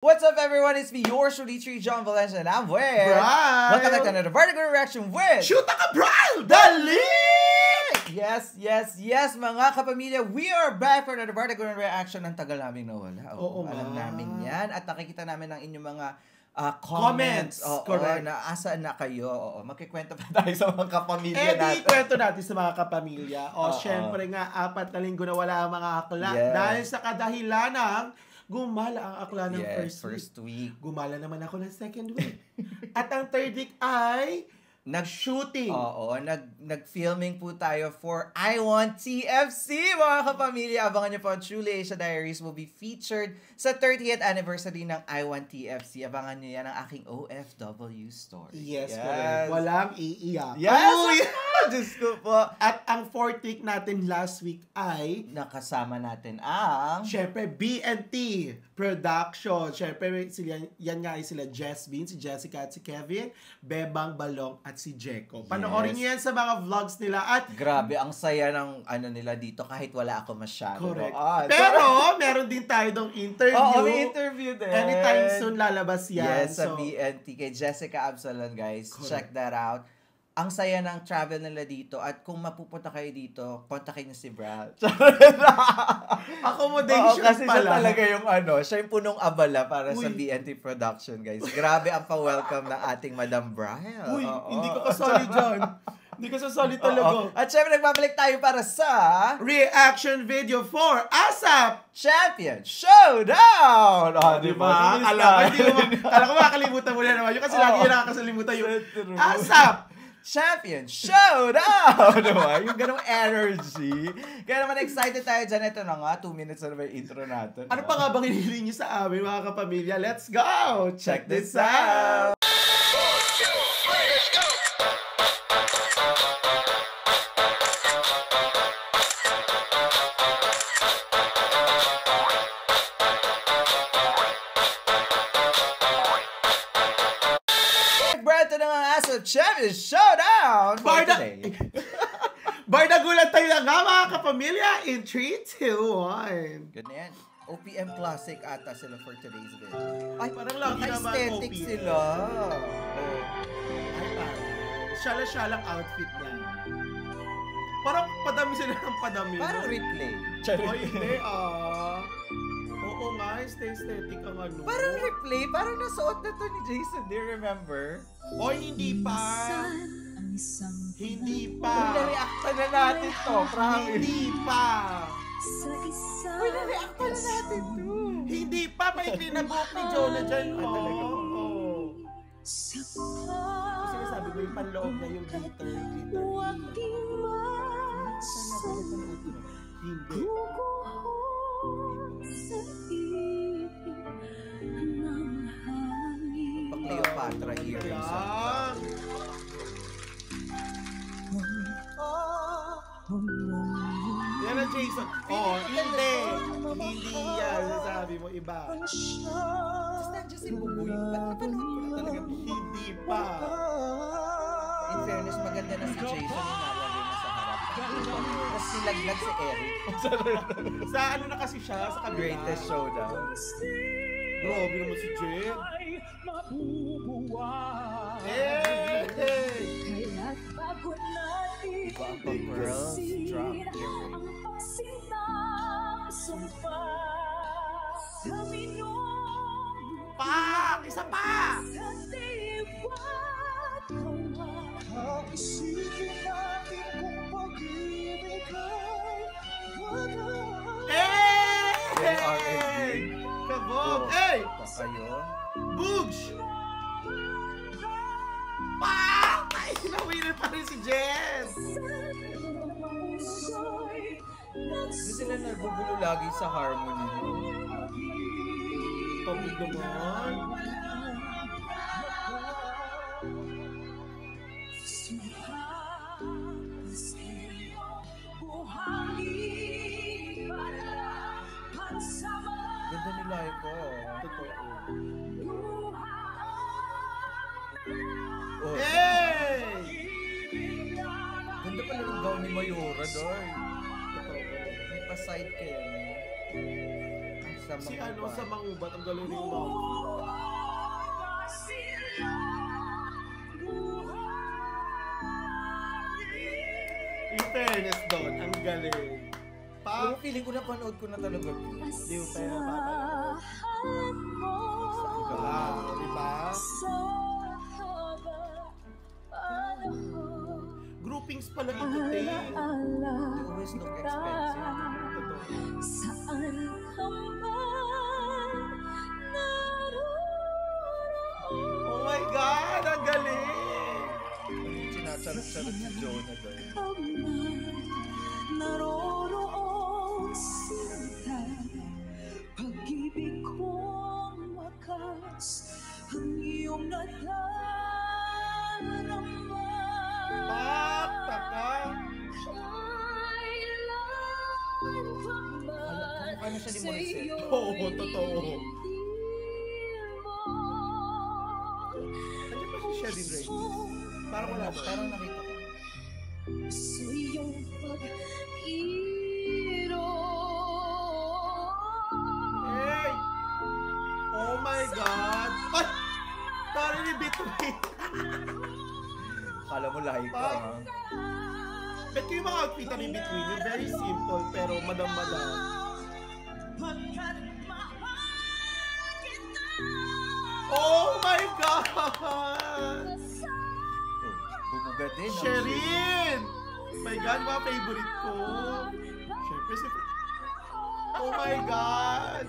What's up, everyone? It's me, yours truly, John Valencia, and I'm with... Brian! Welcome back to another Vertical Reaction with... Shoot ka, Brian! Dali! Yes, mga kapamilya. We are back for another Vertical Reaction. Ang tagal namin nawala. Oo, alam namin yan. At nakikita namin ang inyong mga comments. Correct. Na asaan na kayo. Magkikwento pa tayo sa mga kapamilya natin. Kwento natin sa mga kapamilya. Syempre nga, 4 na linggo na wala ang mga akla. Yes. Dahil sa kadahilan ng gumala ang akla ng first week. Gumala naman ako ng second week. At ang third week ay nag-shooting. Nag-filming po tayo for I Want TFC, mga kapamilya. Abangan niyo po, Truly Asia Diaries will be featured sa 30th anniversary ng I Want TFC. Abangan niyo yan ang aking OFW story. Yes. Correct. Walang iiyak. Yes! Diyos ko po. At ang fourth week natin last week ay nakasama natin ang syempre BNT Production. Syempre yan nga ay sila Jess Bean, si Jessica at si Kevin, Bebang Balong at si Jeko. Panoorin niyo yan sa mga vlogs nila at grabe, ang saya ng nila dito kahit wala ako masyado. Correct. Pero meron din tayo dong interview. May interview din. Anytime soon lalabas yan. Yes, sa BNT kay Jessica Absalon, guys. Correct. Check that out. Ang saya ng travel nila dito at kung mapupunta kayo dito, kontakin niyo si Brad. Accommodation kasi pala. siya talaga yung siya yung punong abala para sa BNT Production, guys. Grabe ang pa-welcome ng ating Madam Brian. Hindi ko kasali dyan. Hindi ko sasali talaga. At syempre, nagbabalik tayo para sa reaction video for ASAP Champion Showdown! Diba? Kala ko makakalimutan mo na naman. Yung kasi lagi yung nakakasalimutan yung ASAP Champion Showdown! Diba? Yung ganong energy. Kaya naman excited tayo dyan. Ito na nga, 2 minutes na naman yung intro natin. Ano pa nga bang hinihiling nyo sa amin, mga kapamilya? Let's go! Check this out! Champion Showdown! Barda gulat tayo na nga, mga kapamilya, in 3, 2, 1. Good na yan. OPM Classic ata sila for today's video. Ay, parang lagi naman aesthetic OPM. sila. Ay, parang syala-syalang outfit na. Parang padami sila ng padami. Parang replay. Hindi, oo nga, aesthetic ang ano. Parang replay. Parang nasuot na to ni Jason. Do you remember? Hindi pa. Hindi pa. Uy, na-reacta na natin to. Promise. Hindi pa. Uy, na-reacta na natin to. Hindi pa. May pinabuhok ni Jonah dyan. Sinasabi ko yung panloob na yung glitter. Hindi. Cleopatra earrings. Yan ang Jason. Hindi. Hindi yan. Sabi mo iba. Just nandiyan si Buboy. Ba't napanood ko na talaga? Hindi pa. In fairness, maganda na si Jason yung nalagay na sa harap. Tapos nilaglag si Eric. Sa ano na kasi siya? Sa kabila. Greatest Showdown. Grabe naman si Jen. Iba ang pag-girls drop earring. Isa pa! Kabog! Hey! Kayo? Boogs! Ay! Nawinner pa rin si Jess! Hindi sila nagugulo lagi sa harmony. Topic naman. Ganda nila ito. Totoo. Hey! Ganda pala ng gown ni Mayora, doy. May pa-side kayo. Ang Si ano, sa Mangubat, ang galing yung mga. In fairness doon, ang galing. Pero feeling ko napanood ko na talaga. Hindi mo tayo napapanood. Diba? Groupings pala ito, te. They always look expensive. Totoo. Saan ka man naroon? Oh my God! Ang galing! Sinacharot-charot si Jonah doon. Ka man naroroon sinta, pag-ibig kong wakas, ang iyong nadarama. Taka! Ano siya ni Morissette? Oo, totoo. Ano ba si Sheldon Ray? Parang wala ba? Parang nakita ko. Sa iyong pag-iro. Hey! Oh my God! Ay! Parang ni Between. Akala mo lahi ka, ha? Bet ko yung mga outfit ni Between, yung very simple pero madam-madam. Oh my God! Bumuga din. Sherin! My God, mga favorite ko. Siyempre si Oh my God!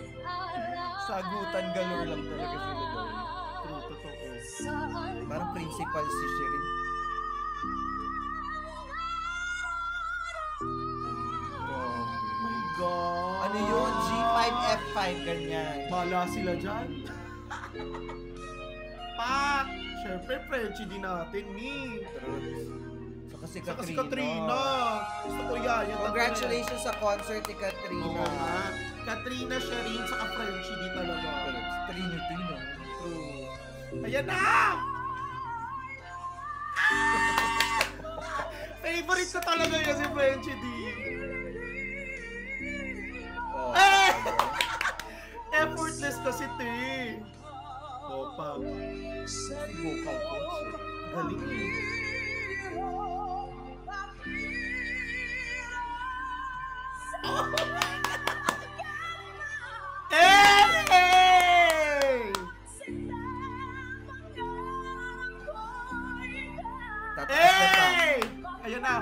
Sagutan galore lang talaga sila doon. True, totoo. Parang principal si Sherin. My God! Ano yun? G5F5, ganyan. Bala sila dyan. Pak! Siyempre, Frenchie din natin, ni. Saka si Saka si Katrina. Katrina. Gusto ko yan. Yung Congratulations sa concert ni Oo Katrina. nga. Katrina, Sherin, saka Frenchie din talaga. Trinity, no? True. Ayan na! Favorite ko talaga yan si Frenchie D. Oh, Eh! Effortless kasi, te. Opa. vocal coach. Galing eh. Hey! Tataas na pa. Hey! Ayan na.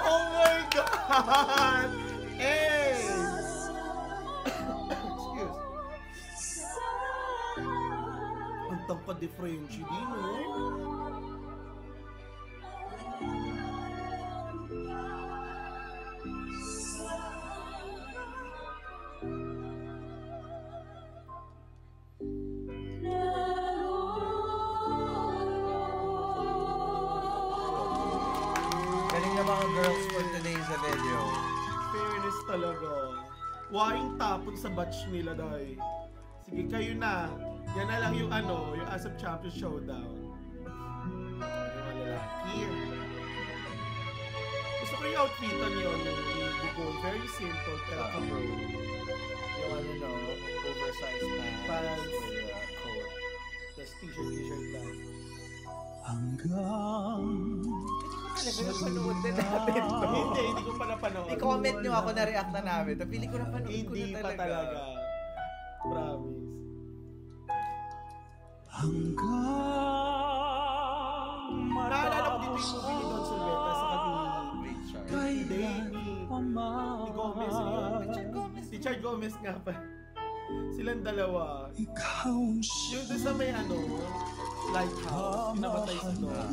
Oh my God! Hey! Excuse. Ang tampad ni Frenchie din, no? Galing na mga girls for today's video. Fairness talaga. Waing tapon sa batch nila, day. Sige, kayo na. Yan na lang yung ano, yung ASAP Champions Showdown. Yung mga lalaki. Gusto ko yung outfitan yun. Yung bukol. Very simple, pero kabro. Yung ano, no? Oversized pants. Pants. With coat. Tapos t-shirt lang. Hanggang Napanood din natin to. Hindi ko pa napanood. I-comment nyo ako na react na namin. Pili ko na panood ko Hindi na pa talaga. Promise. Naalala ko dito yung movie ni Don Silveta sa Richard. Hindi, ni Gomez yun. Richard Gomez. Richard Gomez nga pa. Silang dalawa. Yung doon sa may ano, lighthouse, namatay si Don.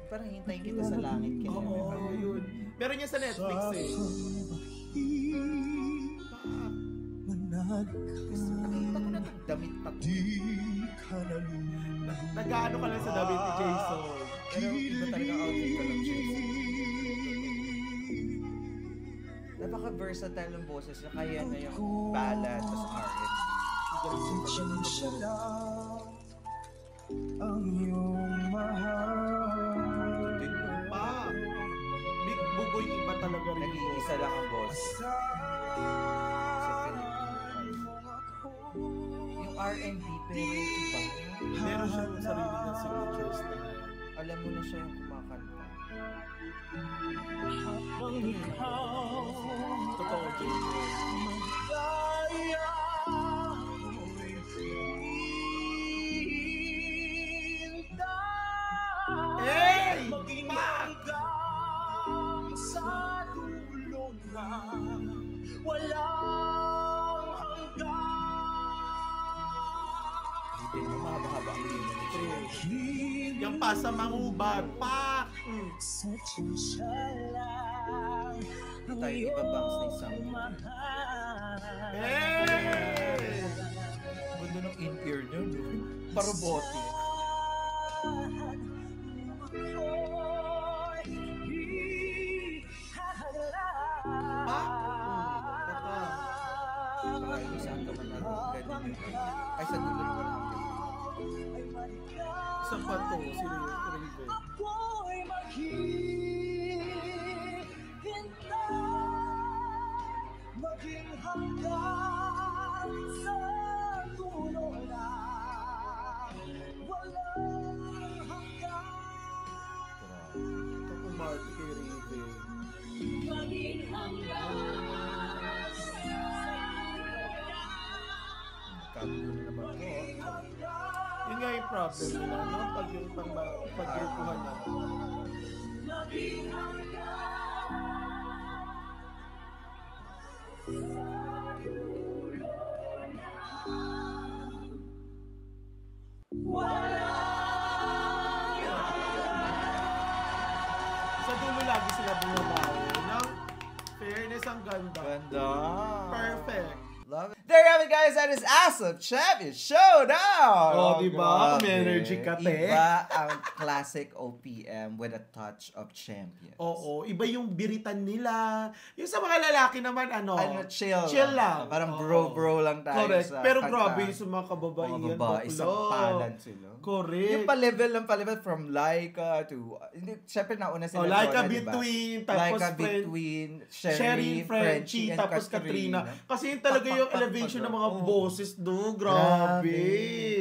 Parang hintayin kita sa langit. Oo, yun. Meron niya sa Netflix eh. Nakita ko na itong damit na to. Nag-ano ka lang sa damit ni Jason. Pero iba talaga outfit ko ng Jason. Napaka-versatile ng boses niya. Kaya na yung ballad, tas R&B. ang iyong mahal. Pa, Big Buboy iba talaga rin. isa lang ang boss. Sa Philippines. Yung R&B, pero iba. Meron siyang sarili ng signature style. Alam mo na siya yung kumakanta. Totoo, Jay. Hey! Sa dulo na walang hanggan. Hindi mo mahaba-haba ang linya ni Jay. Yung pasamangubad. Pak! Sa lang Tayo ibabangs na isang. Hey! Ganda ng in-ear niya, no? Parobotic. Kaya yung saan ka man ganyan yung ay sa dulo ng walang hanggan. Isa pa to, sino yung Raven? Ako'y maghihintay, maging hanggang sa dulo na walang hanggan. Ito kung Marty kay Raven. Maging hanggang Kagulo na naman ko. Yun nga yung problem nila, no? Pag yung paggrupuhan na. maging hanggang Sa dulo lagi sila bumabawi, no? Fairness ang ganda. Ganda. Perfect. Love it. There you have it, guys. That is ASAP Champion Showdown. Oh, diba? grabe. May energy ka, te. Iba ang classic OPM with a touch of champions. Oo, iba yung biritan nila. Yung sa mga lalaki naman, ano? Chill. Chill lang. Parang Oo. bro lang tayo Correct. sa Pero kanta. grabe yung sa mga kababaihan. Mga babae, isang palad sila. Correct. Yung pa-level from Laika to, hindi, syempre nauna sila. Laika Jonah, diba? between, tapos Laika between, Sherry, Frenchie, and tapos Katrina. Kasi yun talaga yung Pak. elevation ng mga Oo. boses do. Grabe.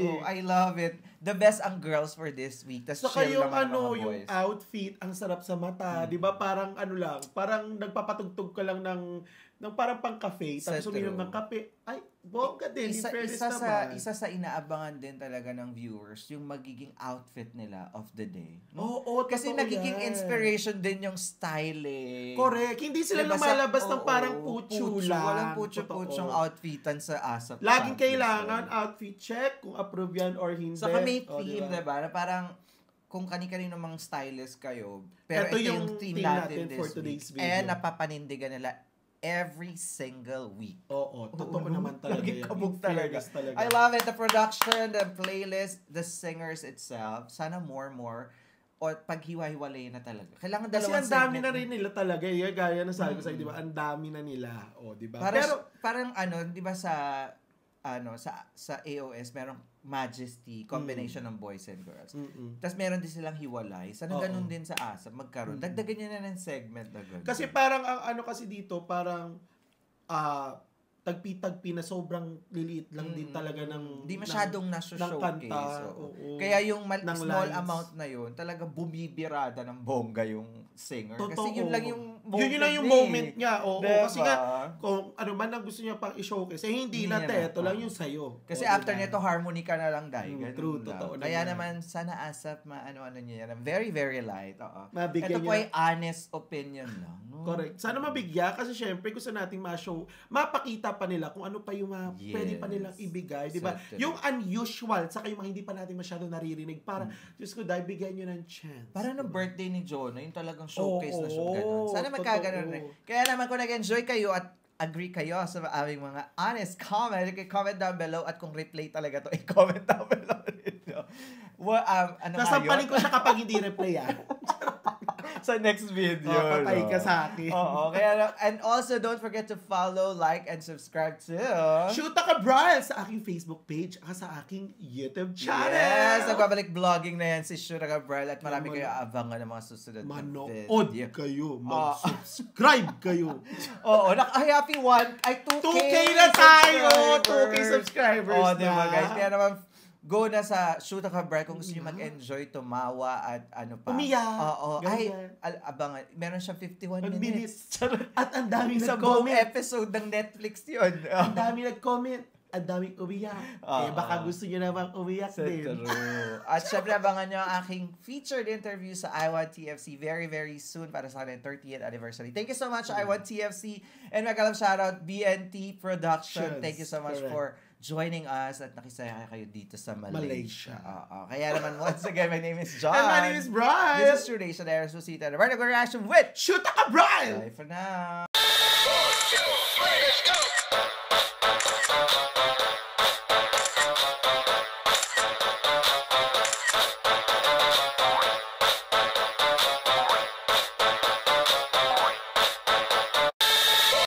Oh, I love it. The best ang girls for this week. Tas Saka chill yung naman ang ano, mga yung boys. outfit, ang sarap sa mata. Di ba? Parang ano lang, parang nagpapatugtog ka lang ng parang pang cafe. Tapos Sa uminom true. ng kape. Ay, bongga din. In fairness naman. Isa sa inaabangan din talaga ng viewers yung magiging outfit nila of the day. No? Oo, Kasi totoo nagiging yan. inspiration din yung style eh. Correct. Hindi sila Diba lumalabas ng oo, parang putyo lang. Walang putyo-putyong Totoo. outfitan sa ASAP. Laging Champions. kailangan outfit check kung approve yan or hindi. Saka may O, theme, diba? diba? Na parang kung kani-kanino mang stylist kayo, pero Ito ito yung yung theme theme natin natin for this today's week. video. And napapanindigan nila every single week. Oo, totoo Oo, naman talaga laging yan. kabog In fairness talaga. I love it. The production, the playlist, the singers itself. Sana more. O paghiwa-hiwalay na talaga. Kailangan Kasi dalawang ang dami segment. na rin nila talaga. Yung gaya na sabi ko sa'yo, di ba? Ang dami na nila. O, di ba? Parang ano, 'di ba sa AOS merong Majesty combination ng boys and girls. Tapos meron din silang hiwalay. Sana Oo. ganun din sa ASAP magkaroon. Dagdagan niya na ng segment na ganun. Kasi parang ang ano kasi dito, parang tagpi-tagpi na sobrang liliit lang din talaga ng Di masyadong ng naso-showcase. kanta. Oo. Oo. Kaya yung Ng small lines. amount na yun, talaga bumibirada ng bongga yung singer. Totoo. Kasi yun lang yung moment Yun lang yung niya moment niya. Oo. Diba? Kasi nga, kung ano man ang gusto niya pang i-showcase, hindi na Hindi te, na. ito lang yung sayo. Kasi O, after diba? nito, harmony ka na lang dahil. Ganun True, lang. totoo Kaya naman. naman, sana ASAP, ano niya yan. Very, very light. Oo. Mabigyan Ito po niya- ay honest opinion lang. No? Correct. Sana mabigyan kasi syempre gusto nating ma-show, mapakita pa nila kung ano pa yung pwede pa nilang ibigay, di ba? Exactly. Yung unusual, saka yung mga hindi pa natin masyado naririnig para, Diyos ko, dahil bigyan nyo ng chance. Para nung birthday ni Jonah, yung talagang showcase na Oo, show. Ganun. Sana magkaganon totoo. rin. Kaya naman kung nag-enjoy kayo at agree kayo sa aming mga honest comment, comment down below at kung replay talaga to, i-comment down below ninyo. Ano nga Nasampalin yun? ko siya kapag hindi reply Sa next video. patay no? ka sa akin. Oo, and also don't forget to follow, like, and subscribe to Shoota ka, Brian, sa aking Facebook page at sa aking YouTube channel. Yes, nagbabalik vlogging na yan si Shura Gabriel at marami kayo aabangan ng mga susunod na Manood video. kayo. Mag-subscribe kayo. Oo, happy 2K na tayo! 2K subscribers Oh, na. diba guys? Kaya naman, go na sa Shura Gabriel kung gusto nyo mag-enjoy, tumawa at ano pa. Umiyak. Oo. Ay, Ganyan. abangan. Meron siyang 51 Minutes. minutes. Charot. At ang daming Sa buong nag-comment. episode ng Netflix yun. Ang daming nag-comment. Ang daming umiyak. Baka gusto nyo namang umiyak din. True. At syempre, abangan nyo ang aking featured interview sa I Want TFC very, very soon para sa akin 30th anniversary. Thank you so much, I Want TFC. And magalang shoutout, BNT Production. Thank you so much for joining us at nakisaya kayo dito sa Malaysia. Kaya naman, once again, my name is John. And my name is Brian. This is True Nation. We'll see you then. Right, reaction with Shoota ka, Brian! Bye for now.